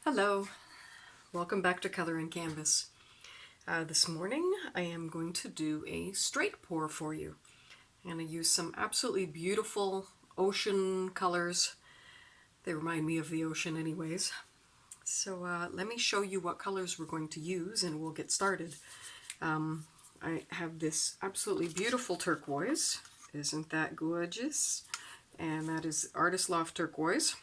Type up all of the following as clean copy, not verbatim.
Hello, welcome back to Color and Canvas. This morning I am going to do a straight pour for you. I'm going to use some absolutely beautiful ocean colors. They remind me of the ocean anyways. So let me show you what colors we're going to use and we'll get started. I have this absolutely beautiful turquoise. Isn't that gorgeous? And that is Artist Loft Turquoise.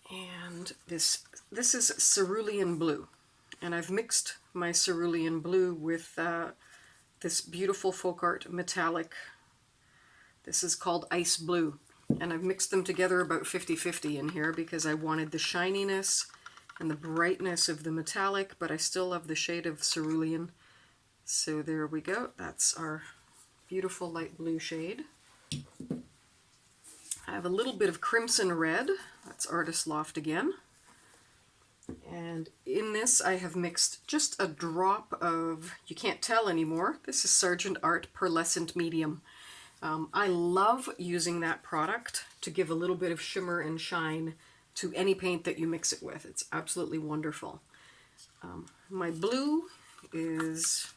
And this is cerulean blue, and I've mixed my cerulean blue with this beautiful folk art metallic. This is called ice blue, and I've mixed them together about 50-50 in here because I wanted the shininess and the brightness of the metallic, but I still love the shade of cerulean. So there we go. That's our beautiful light blue shade. I have a little bit of crimson red. That's Artist Loft again. And in this I have mixed just a drop of, you can't tell anymore, this is Sargent Art Pearlescent Medium. I love using that product to give a little bit of shimmer and shine to any paint that you mix it with. It's absolutely wonderful. My blue is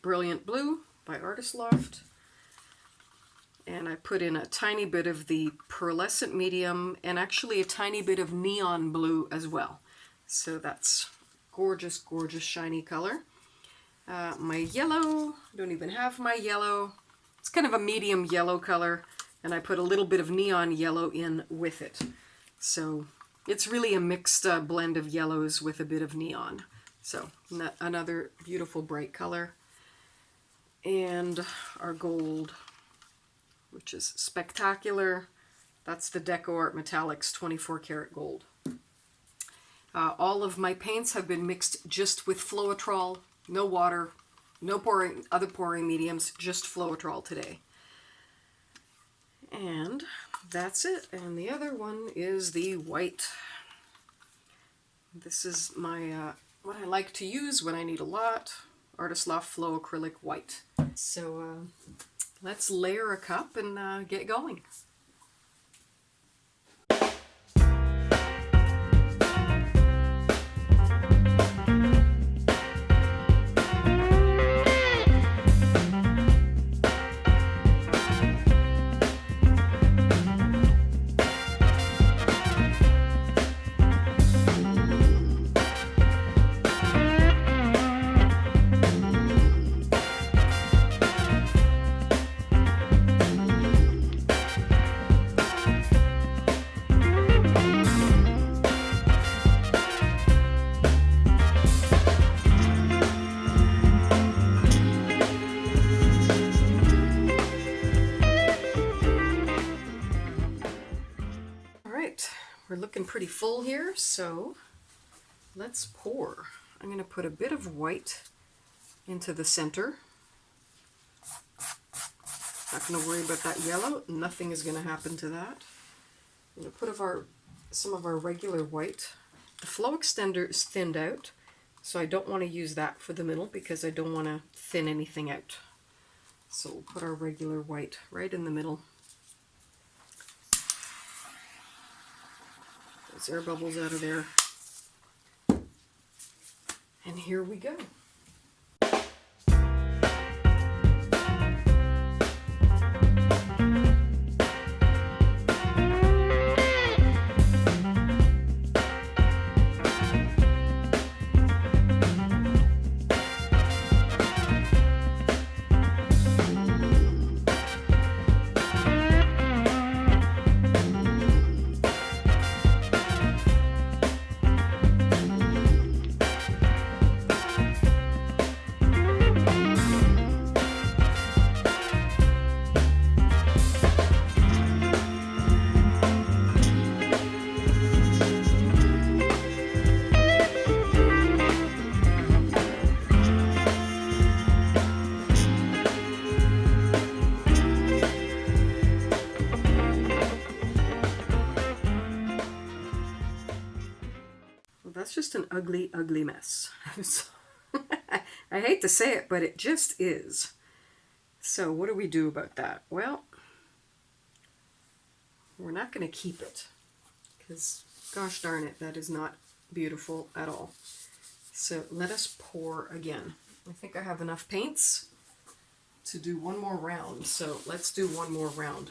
Brilliant Blue by Artist Loft. And I put in a tiny bit of the pearlescent medium and actually a tiny bit of neon blue as well. So that's gorgeous, gorgeous shiny color. My yellow, I don't even have my yellow. It's kind of a medium yellow color, and I put a little bit of neon yellow in with it. So it's really a mixed blend of yellows with a bit of neon. So another beautiful bright color. And our gold, which is spectacular. That's the Deco Art Metallics 24 karat gold. All of my paints have been mixed just with Floetrol, no water, no other pouring mediums, just Floetrol today. And that's it. And the other one is the white. This is my what I like to use when I need a lot, Artist Loft Flow Acrylic White. So let's layer a cup and get going. We're looking pretty full here, so let's pour. I'm going to put a bit of white into the center. Not going to worry about that yellow. Nothing is going to happen to that. I'm going to put some of our regular white. The flow extender is thinned out, so I don't want to use that for the middle because I don't want to thin anything out. So we'll put our regular white right in the middle. Air bubbles out of there. And here we go. That's just an ugly, ugly mess. I hate to say it, but it just is. So what do we do about that? Well, we're not going to keep it because Gosh darn it, that is not beautiful at all. So let us pour again. I think I have enough paints to do one more round, so let's do one more round.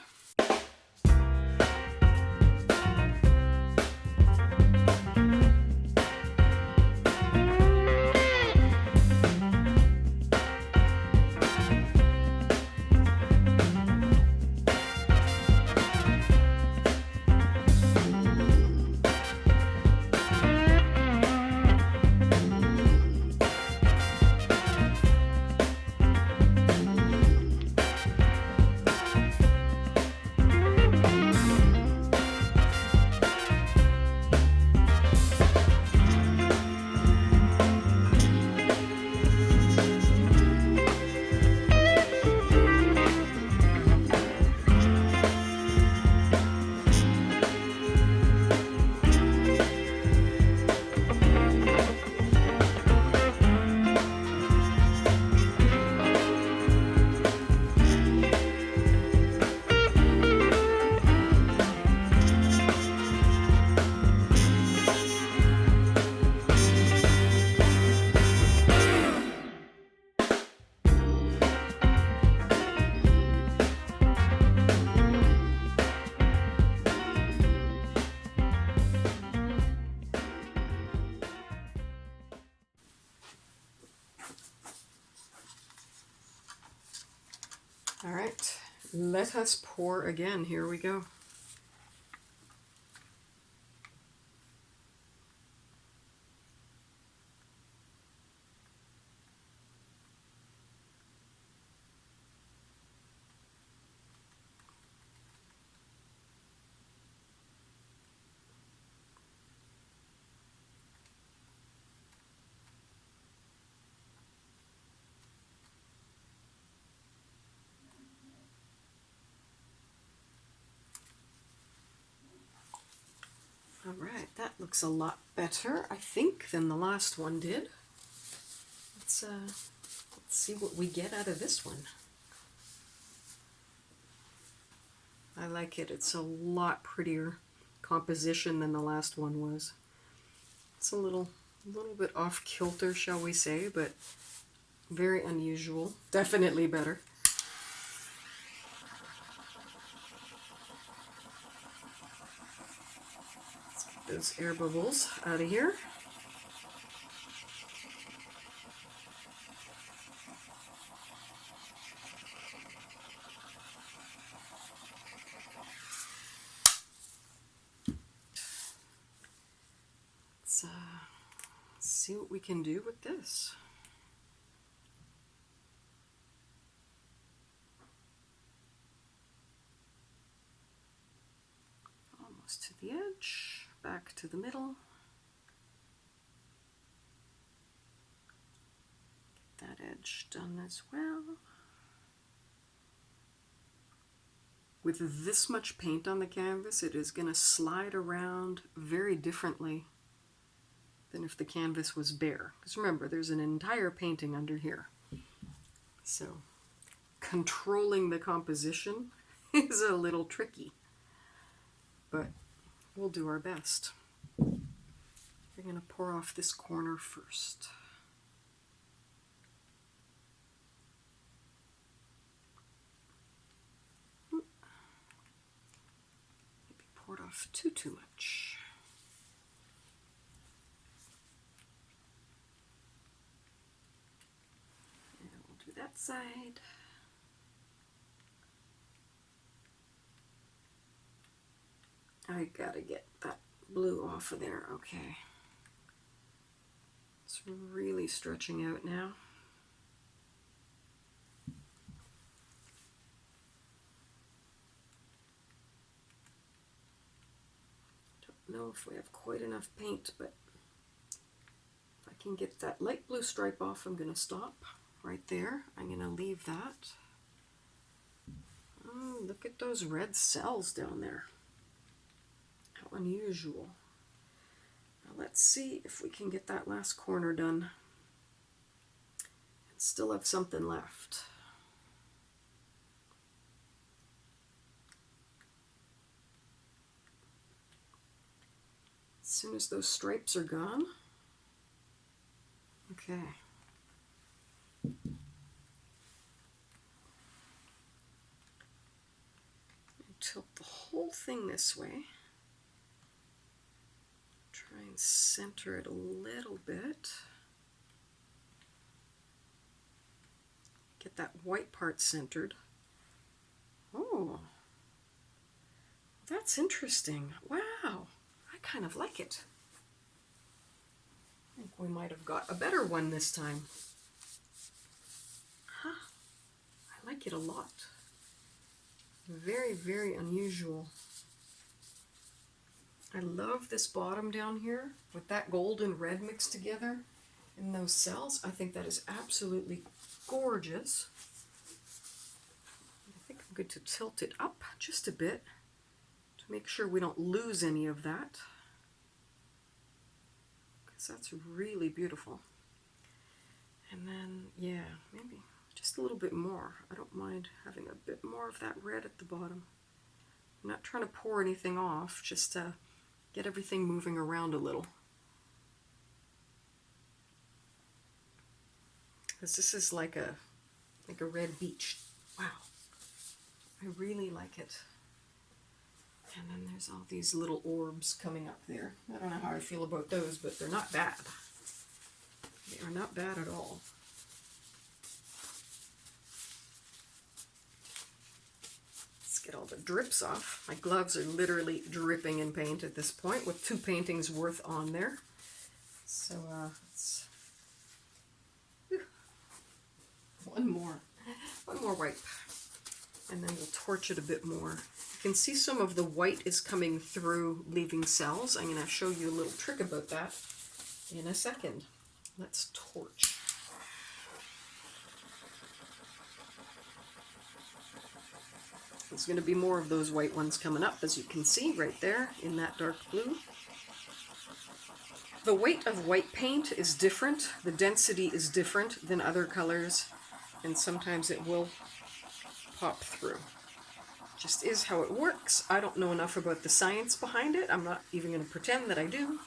All right, let us pour again. Here we go. All right, that looks a lot better, I think, than the last one did. Let's see what we get out of this one. I like it. It's a lot prettier composition than the last one was. It's a little bit off kilter, shall we say, but very unusual. Definitely better. Those air bubbles out of here. Let's see what we can do with this. Almost to the edge. Back to the middle. Get that edge done as well. With this much paint on the canvas, it is going to slide around very differently than if the canvas was bare. Because remember, there's an entire painting under here. So controlling the composition is a little tricky. But we'll do our best. We're going to pour off this corner first. Maybe poured off too much. And we'll do that side. I gotta get that blue off of there. Okay. It's really stretching out now. Don't know if we have quite enough paint, but if I can get that light blue stripe off, I'm gonna stop right there. I'm gonna leave that. Oh, look at those red cells down there. How unusual. Now let's see if we can get that last corner done and still have something left. soon as those stripes are gone. Okay. Tilt the whole thing this way. Try and center it a little bit. Get that white part centered. Oh, that's interesting. Wow, I kind of like it. I think we might have got a better one this time. Huh, I like it a lot. Very, very unusual. I love this bottom down here with that gold and red mixed together in those cells. I think that is absolutely gorgeous. I think I'm going to tilt it up just a bit to make sure we don't lose any of that, because that's really beautiful. And then, yeah, maybe just a little bit more. I don't mind having a bit more of that red at the bottom. I'm not trying to pour anything off, just to get everything moving around a little. Because this is like a red beach. Wow. I really like it. And then there's all these little orbs coming up there. I don't know how I feel about those, but they're not bad. They are not bad at all. Let's get all the drips off. My gloves are literally dripping in paint at this point, with 2 paintings worth on there. So let's... One more wipe, and then we'll torch it a bit more. You can see some of the white is coming through, leaving cells. I'm going to show you a little trick about that in a second. Let's torch. There's going to be more of those white ones coming up, as you can see right there in that dark blue. The weight of white paint is different. The density is different than other colors, and sometimes it will pop through. Just is how it works. I don't know enough about the science behind it. I'm not even going to pretend that I do.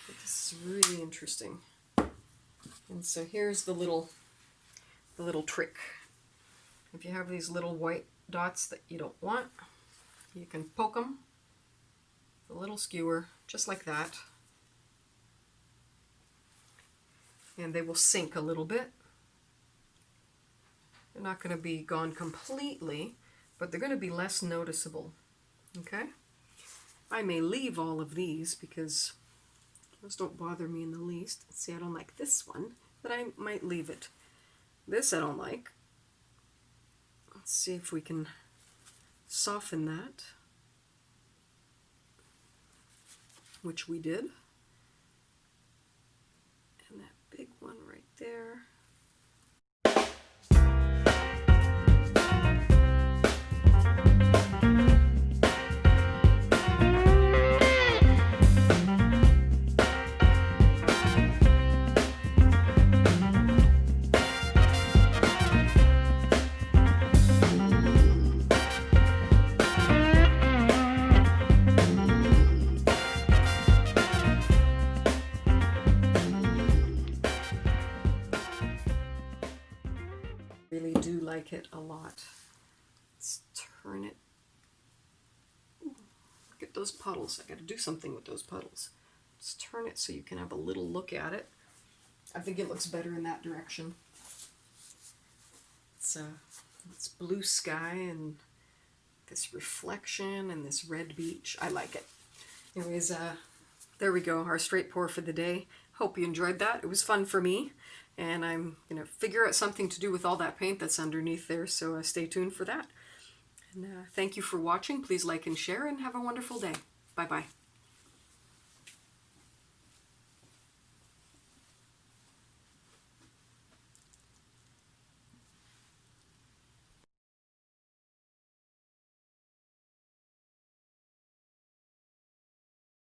But this is really interesting. And so here's the little trick. If you have these little white dots that you don't want, you can poke them with a little skewer, just like that. And they will sink a little bit. They're not going to be gone completely, but they're going to be less noticeable. Okay? I may leave all of these because those don't bother me in the least. See, I don't like this one, but I might leave it. This I don't like. Let's see if we can soften that, which we did. And that big one right there. Really do like it a lot. Let's turn it. Ooh, look at those puddles. I got to do something with those puddles. Let's turn it so you can have a little look at it. I think it looks better in that direction. It's blue sky and this reflection and this red beach. I like it. Anyways, there we go, our straight pour for the day. Hope you enjoyed that. It was fun for me. And I'm going to figure out something to do with all that paint that's underneath there, so stay tuned for that. And thank you for watching. Please like and share, and have a wonderful day. Bye-bye.